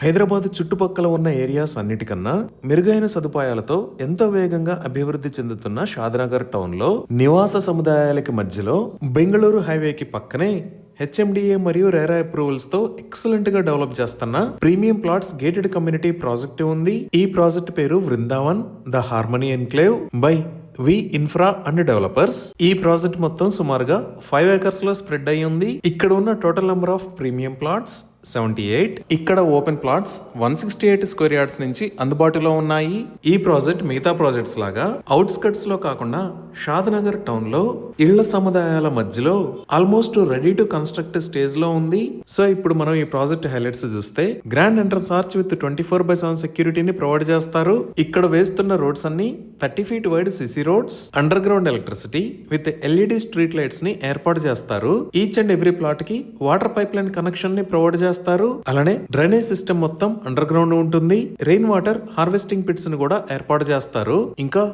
హైదరాబాద్ చుట్టుపక్కల ఉన్న ఏరియాస్ అన్నిటికన్నా మెరుగైన సదుపాయాలతో ఎంతో వేగంగా అభివృద్ధి చెందుతున్న షాద్నగర్ టౌన్ లో నివాస సముదాయాలకి మధ్యలో బెంగళూరు హైవేకి పక్కనే హెచ్ఎండిఏ మరియు రేరా అప్రూవల్స్ తో ఎక్సలెంట్ గా డెవలప్ చేస్తున్న premium plots gated community project ఉంది. ఈ ప్రాజెక్ట్ పేరు Vrindavan the harmony enclave by V infra and developers. ఈ ప్రాజెక్ట్ మొత్తం సుమారుగా 5 acres లో స్ప్రెడ్ అయి ఉంది. ఇక్కడ ఉన్న total number of premium plots 78. ఇక్కడ ఓపెన్ ప్లాట్స్ 168 స్క్వేర్ యార్డ్స్ నుంచి అందుబాటులో ఉన్నాయి. ఈ ప్రాజెక్ట్ మిగతా ప్రాజెక్ట్స్ లాగా అవుట్స్కట్స్ లో కాకుండా షాద్నగర్ టౌన్ లో ఇళ్ల సముదాయాల మధ్యలో almost ready to construct stage లో ఉంది. సో ఇప్పుడు మనం ఈ ప్రాజెక్ట్ హైలైట్స్ చూస్తే గ్రాండ్ ఎంట్రన్స్ ఆర్చ్ విత్ 24/7 సెక్యూరిటీని ప్రొవైడ్ చేస్తారు. ఇక్కడ వేస్తున్న రోడ్స్ అన్ని 30 feet wide CC roads, under ground electricity with LED street lights ని ఏర్పాటు చేస్తారు. ఈచ్ అండ్ ఎవ్రీ ప్లాట్ కి వాటర్ పైప్ లైన్ కనెక్షన్ ని ప్రొవైడ్ చేస్తారు. అలానే డ్రైనేజ్ సిస్టమ్ మొత్తం అండర్ గ్రౌండ్ ఉంటుంది. రెయిన్ వాటర్ హార్వెస్టింగ్ పిట్స్ ని కూడా ఏర్పాటు చేస్తారు. ఇంకా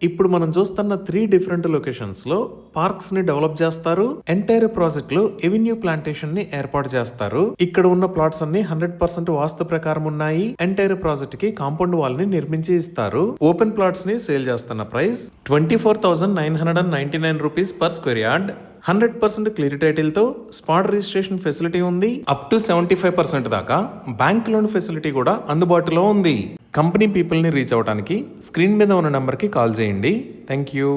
ఇప్పుడు మనం చూస్తున్న 3 డిఫరెంట్ లొకేషన్స్ లో పార్క్స్ ని డెవలప్ చేస్తారు. ఎంటైర్ ప్రాజెక్ట్ లో ఎవెన్యూ ప్లాంటేషన్ ని ఏర్పాటు చేస్తారు. ఇక్కడ ఉన్న ప్లాట్స్ అన్ని 100% వాస్తు ప్రకారం ఉన్నాయి. ఎంటైర్ ప్రాజెక్ట్ కి కాంపౌండ్ వాల్ ని నిర్మించి ఇస్తారు. ఓపెన్ ప్లాట్స్ ని సేల్ చేస్తున్న price 24,999 rupees per square yard. 100% clear title తో స్పాట్ రిజిస్ట్రేషన్ ఫెసిలిటీ ఉంది. అప్ టు 75% దాకా బ్యాంక్ లోన్ ఫెసిలిటీ కూడా అందుబాటులో ఉంది. కంపెనీ పీపుల్ ని రీచ్ అవడానికి స్క్రీన్ మీద ఉన్న నెంబర్ కి కాల్ చేయండి. Thank you.